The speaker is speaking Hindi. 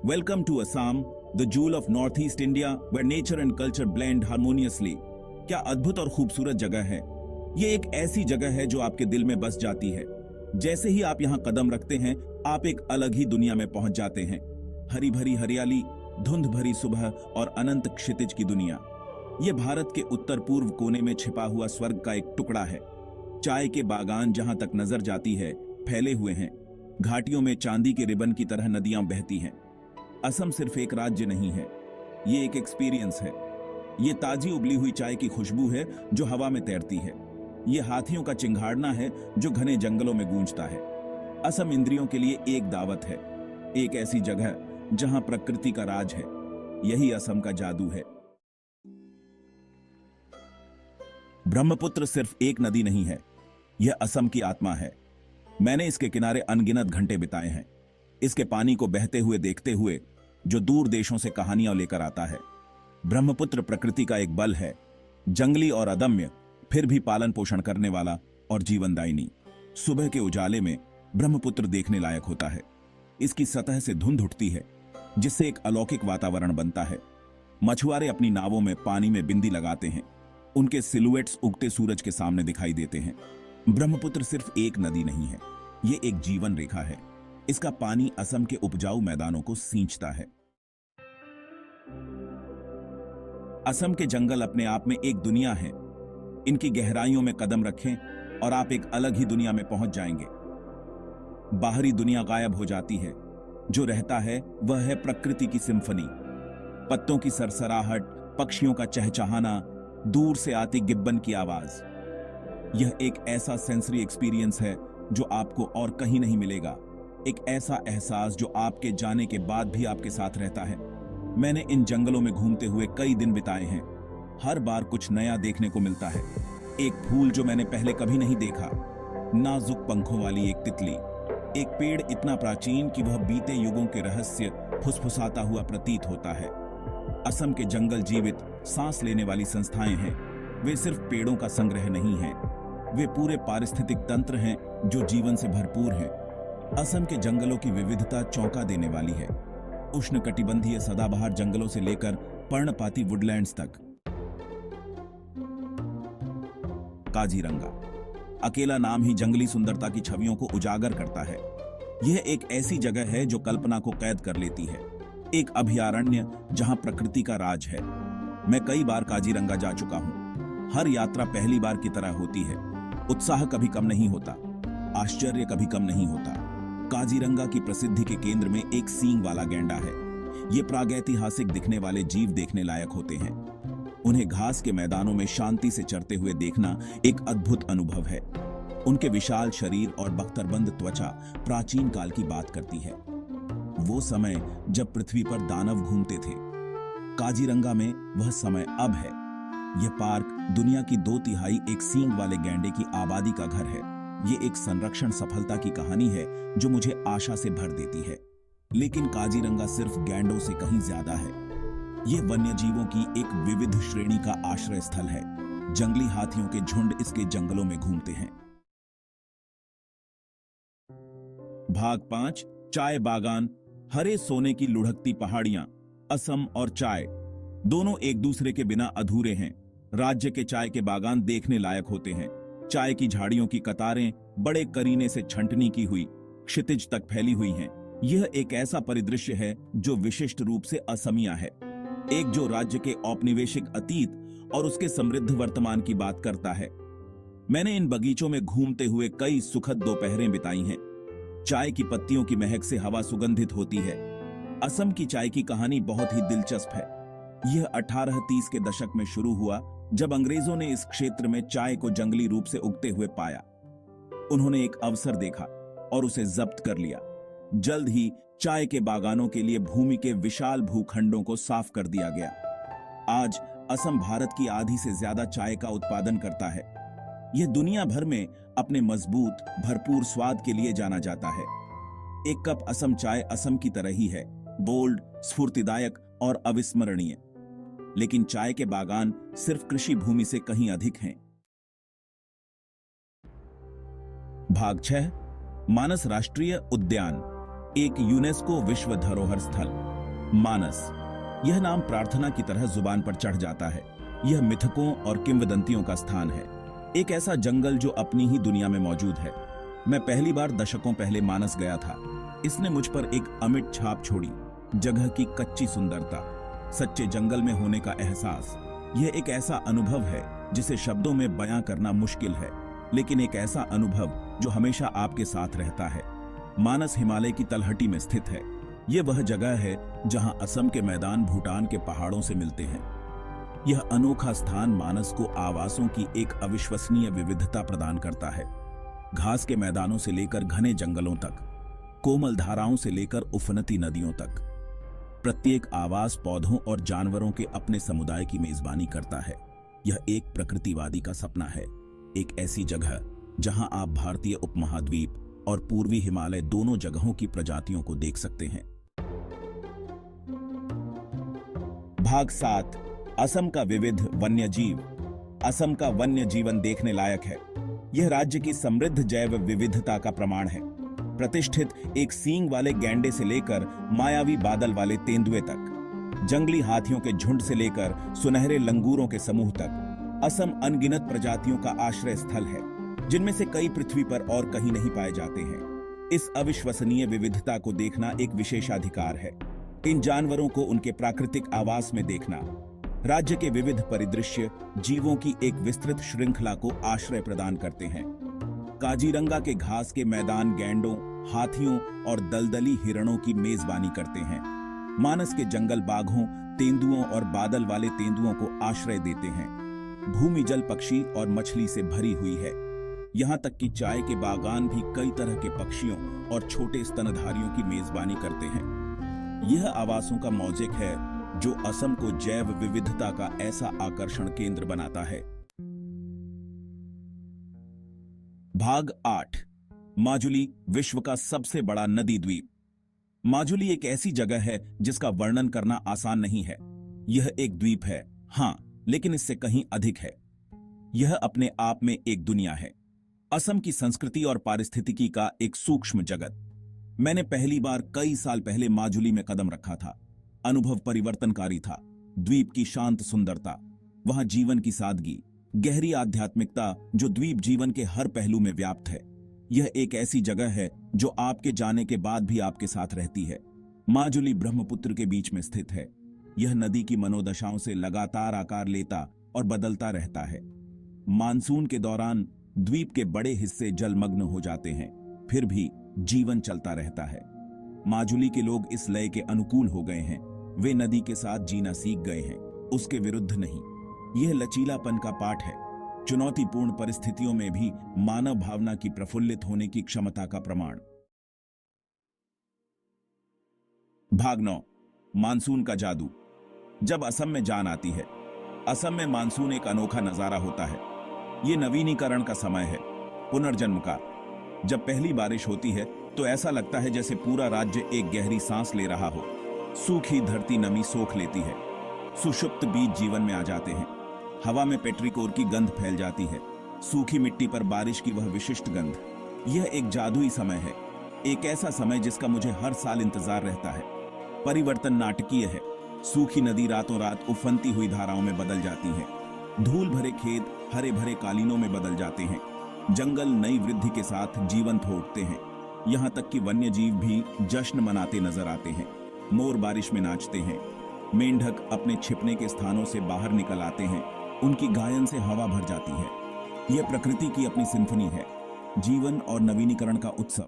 Welcome to Assam, the jewel of Northeast India, where nature and culture blend harmoniously. क्या अद्भुत और खूबसूरत जगह है। ये एक ऐसी जगह है जो आपके दिल में बस जाती है। जैसे ही आप यहाँ कदम रखते हैं, आप एक अलग ही दुनिया में पहुंच जाते हैं। हरी भरी हरियाली, धुंध भरी सुबह और अनंत क्षितिज की दुनिया। ये भारत के उत्तर पूर्व कोने में छिपा हुआ स्वर्ग का एक टुकड़ा है। चाय के बागान जहां तक नजर जाती है फैले हुए हैं। घाटियों में चांदी के रिबन की तरह नदियां बहती हैं। असम सिर्फ एक राज्य नहीं है, ये एक एक्सपीरियंस है। ये ताजी उबली हुई चाय की खुशबू है जो हवा में तैरती है। ये हाथियों का चिंघाड़ना है जो घने जंगलों में गूंजता है। असम इंद्रियों के लिए एक दावत है, एक ऐसी जगह जहां प्रकृति का राज है। यही असम का जादू है। ब्रह्मपुत्र सिर्फ एक नदी नहीं है, यह असम की आत्मा है। मैंने इसके किनारे अनगिनत घंटे बिताए हैं, इसके पानी को बहते हुए देखते हुए जो दूर देशों से कहानियां लेकर आता है। ब्रह्मपुत्र प्रकृति का एक बल है, जंगली और अदम्य, फिर भी पालन पोषण करने वाला और जीवनदायिनी। सुबह के उजाले में ब्रह्मपुत्र देखने लायक होता है। इसकी सतह से धुंध उठती है जिससे एक अलौकिक वातावरण बनता है। मछुआरे अपनी नावों में पानी में बिंदी लगाते हैं, उनके सिलुएट्स उगते सूरज के सामने दिखाई देते हैं। ब्रह्मपुत्र सिर्फ एक नदी नहीं है, ये एक जीवन रेखा है। इसका पानी असम के उपजाऊ मैदानों को सींचता है। असम के जंगल अपने आप में एक दुनिया है। इनकी गहराइयों में कदम रखें और आप एक अलग ही दुनिया में पहुंच जाएंगे। बाहरी दुनिया गायब हो जाती है, जो रहता है वह है प्रकृति की सिम्फनी। पत्तों की सरसराहट, पक्षियों का चहचहाना, दूर से आती गिब्बन की आवाज। यह एक ऐसा सेंसरी एक्सपीरियंस है जो आपको और कहीं नहीं मिलेगा। एक ऐसा एहसास जो आपके जाने के बाद भी आपके साथ रहता है। मैंने इन जंगलों में घूमते हुए कई दिन बिताए हैं। हर बार कुछ नया देखने को मिलता है। एक फूल जो मैंने पहले कभी नहीं देखा, नाजुक पंखों वाली एक तितली, एक पेड़ इतना प्राचीन कि वह बीते युगों के रहस्य फुसफुसाता हुआ प्रतीत होता है। असम के जंगल जीवित, सांस लेने वाली संस्थाएं हैं। वे सिर्फ पेड़ों का संग्रह नहीं हैं, वे पूरे पारिस्थितिक तंत्र हैं जो जीवन से भरपूर हैं। असम के जंगलों की विविधता चौंका देने वाली है। उष्णकटिबंधीय सदाबहार जंगलों से लेकर पर्णपाती वुडलैंड्स तक। काजीरंगा अकेला नाम ही जंगली सुंदरता की छवियों को उजागर करता है। यह एक ऐसी जगह है जो कल्पना को कैद कर लेती है, एक अभयारण्य जहां प्रकृति का राज है। मैं कई बार काजीरंगा जा चुका हूं। हर यात्रा पहली बार की तरह होती है। उत्साह कभी कम नहीं होता, आश्चर्य कभी कम नहीं होता। काजीरंगा की प्रसिद्धि के केंद्र में एक सींग वाला गैंडा है। ये प्रागैतिहासिक दिखने वाले जीव देखने लायक होते हैं। उन्हें घास के मैदानों में शांति से चरते हुए देखना एक अद्भुत अनुभव है। उनके विशाल शरीर और बख्तरबंद त्वचा प्राचीन काल की बात करती है। वो समय जब पृथ्वी पर दानव घूमते थे। काजीरंगा में वह समय अब है। यह पार्क दुनिया की 2/3 एक सींग वाले गैंडे की आबादी का घर है। ये एक संरक्षण सफलता की कहानी है जो मुझे आशा से भर देती है। लेकिन काजीरंगा सिर्फ गैंडों से कहीं ज्यादा है। यह वन्यजीवों की एक विविध श्रेणी का आश्रय स्थल है। जंगली हाथियों के झुंड इसके जंगलों में घूमते हैं। भाग 5, चाय बागान। हरे सोने की लुढ़कती पहाड़ियां। असम और चाय दोनों एक दूसरे के बिना अधूरे हैं। राज्य के चाय के बागान देखने लायक होते हैं। चाय की झाड़ियों की कतारें बड़े करीने से छंटनी की हुई क्षितिज तक फैली हुई हैं। यह एक ऐसा परिदृश्य है जो विशिष्ट रूप से असमिया है, एक जो राज्य के औपनिवेशिक अतीत और उसके समृद्ध वर्तमान की बात करता है। मैंने इन बगीचों में घूमते हुए कई सुखद दोपहरें बिताई हैं। चाय की पत्तियों की महक से हवा सुगंधित होती है। असम की चाय की कहानी बहुत ही दिलचस्प है। यह 1830 के दशक में शुरू हुआ जब अंग्रेजों ने इस क्षेत्र में चाय को जंगली रूप से उगते हुए पाया। उन्होंने एक अवसर देखा और उसे जब्त कर लिया। जल्द ही चाय के बागानों के लिए भूमि के विशाल भूखंडों को साफ कर दिया गया। आज असम भारत की आधी से ज्यादा चाय का उत्पादन करता है। यह दुनिया भर में अपने मजबूत, भरपूर स्वाद के लिए जाना जाता है। एक कप असम चाय असम की तरह ही है, बोल्ड, स्फूर्तिदायक और अविस्मरणीय। लेकिन चाय के बागान सिर्फ कृषि भूमि से कहीं अधिक हैं। भाग 6, मानस राष्ट्रीय उद्यान, एक यूनेस्को विश्व धरोहर स्थल। मानस, यह नाम प्रार्थना की तरह जुबान पर चढ़ जाता है। यह मिथकों और किंवदंतियों का स्थान है, एक ऐसा जंगल जो अपनी ही दुनिया में मौजूद है। मैं पहली बार दशकों पहले मानस गया था। इसने मुझ पर एक अमिट छाप छोड़ी। जगह की कच्ची सुंदरता, सच्चे जंगल में होने का एहसास, यह एक ऐसा अनुभव है जिसे शब्दों में बयां करना मुश्किल है, लेकिन एक ऐसा अनुभव जो हमेशा आपके साथ रहता है। मानस हिमालय की तलहटी में स्थित है। यह वह जगह है जहां असम के मैदान भूटान के पहाड़ों से मिलते हैं। यह अनोखा स्थान मानस को आवासों की एक अविश्वसनीय विविधता प्रदान करता है। घास के मैदानों से लेकर घने जंगलों तक, कोमल धाराओं से लेकर उफनती नदियों तक, प्रत्येक आवास पौधों और जानवरों के अपने समुदाय की मेजबानी करता है। यह एक प्रकृतिवादी का सपना है, एक ऐसी जगह जहां आप भारतीय उपमहाद्वीप और पूर्वी हिमालय दोनों जगहों की प्रजातियों को देख सकते हैं। भाग 7, असम का विविध वन्य जीव। असम का वन्य जीवन देखने लायक है। यह राज्य की समृद्ध जैव विविधता का प्रमाण है। प्रतिष्ठित एक सींग वाले गैंडे से लेकर मायावी बादल वाले तेंदुए तक, जंगली हाथियों के झुंड से लेकर सुनहरे लंगूरों के समूह तक, असम अनगिनत प्रजातियों का आश्रय स्थल है, जिनमें से कई पृथ्वी पर और कहीं नहीं पाए जाते हैं। इस अविश्वसनीय विविधता को देखना एक विशेषाधिकार है। इन जानवरों को उनके प्राकृतिक आवास में देखना राज्य के विविध परिदृश्य जीवों की एक विस्तृत श्रृंखला को आश्रय प्रदान करते हैं। काजीरंगा के घास के मैदान गैंडों, हाथियों और दलदली हिरणों की मेजबानी करते हैं। मानस के जंगल बाघों, तेंदुओं और बादल वाले तेंदुओं को आश्रय देते हैं। भूमि जल पक्षी और मछली से भरी हुई है। यहाँ तक कि चाय के बागान भी कई तरह के पक्षियों और छोटे स्तनधारियों की मेजबानी करते हैं। यह आवासों का मौज़ेक है जो असम को जैव विविधता का ऐसा आकर्षण केंद्र बनाता है। भाग 8, माजुली, विश्व का सबसे बड़ा नदी द्वीप। माजुली एक ऐसी जगह है जिसका वर्णन करना आसान नहीं है। यह एक द्वीप है, हां, लेकिन इससे कहीं अधिक है। यह अपने आप में एक दुनिया है, असम की संस्कृति और पारिस्थितिकी का एक सूक्ष्म जगत। मैंने पहली बार कई साल पहले माजुली में कदम रखा था। अनुभव परिवर्तनकारी था। द्वीप की शांत सुंदरता, वहां जीवन की सादगी, गहरी आध्यात्मिकता जो द्वीप जीवन के हर पहलू में व्याप्त है। यह एक ऐसी जगह है जो आपके जाने के बाद भी आपके साथ रहती है। माजुली ब्रह्मपुत्र के बीच में स्थित है। यह नदी की मनोदशाओं से लगातार आकार लेता और बदलता रहता है। मानसून के दौरान द्वीप के बड़े हिस्से जलमग्न हो जाते हैं, फिर भी जीवन चलता रहता है। माजुली के लोग इस लय के अनुकूल हो गए हैं। वे नदी के साथ जीना सीख गए हैं, उसके विरुद्ध नहीं। यह लचीलापन का पाठ है, चुनौतीपूर्ण परिस्थितियों में भी मानव भावना की प्रफुल्लित होने की क्षमता का प्रमाण। भाग 9, मानसून का जादू। जब असम में जान आती है, असम में मानसून एक अनोखा नजारा होता है। यह नवीनीकरण का समय है, पुनर्जन्म का। जब पहली बारिश होती है तो ऐसा लगता है जैसे पूरा राज्य एक गहरी सांस ले रहा हो। सूखी धरती नमी सोख लेती है, सुषुप्त बीज जीवन में आ जाते हैं। हवा में पेट्रिकोर की गंध फैल जाती है, सूखी मिट्टी पर बारिश की वह विशिष्ट गंध। यह एक जादुई समय है, एक ऐसा समय जिसका मुझे हर साल इंतजार रहता है। परिवर्तन नाटकीय है। सूखी नदी रातों रात उफनती हुई धाराओं में बदल जाती है। धूल भरे खेत हरे भरे कालीनों में बदल जाते हैं। जंगल नई वृद्धि के साथ जीवंत हो उठते हैं। यहाँ तक कि वन्य जीव भी जश्न मनाते नजर आते हैं। मोर बारिश में नाचते हैं, मेंढक अपने छिपने के स्थानों से बाहर निकल आते हैं। उनकी गायन से हवा भर जाती है। यह प्रकृति की अपनी सिम्फनी है, जीवन और नवीनीकरण का उत्सव।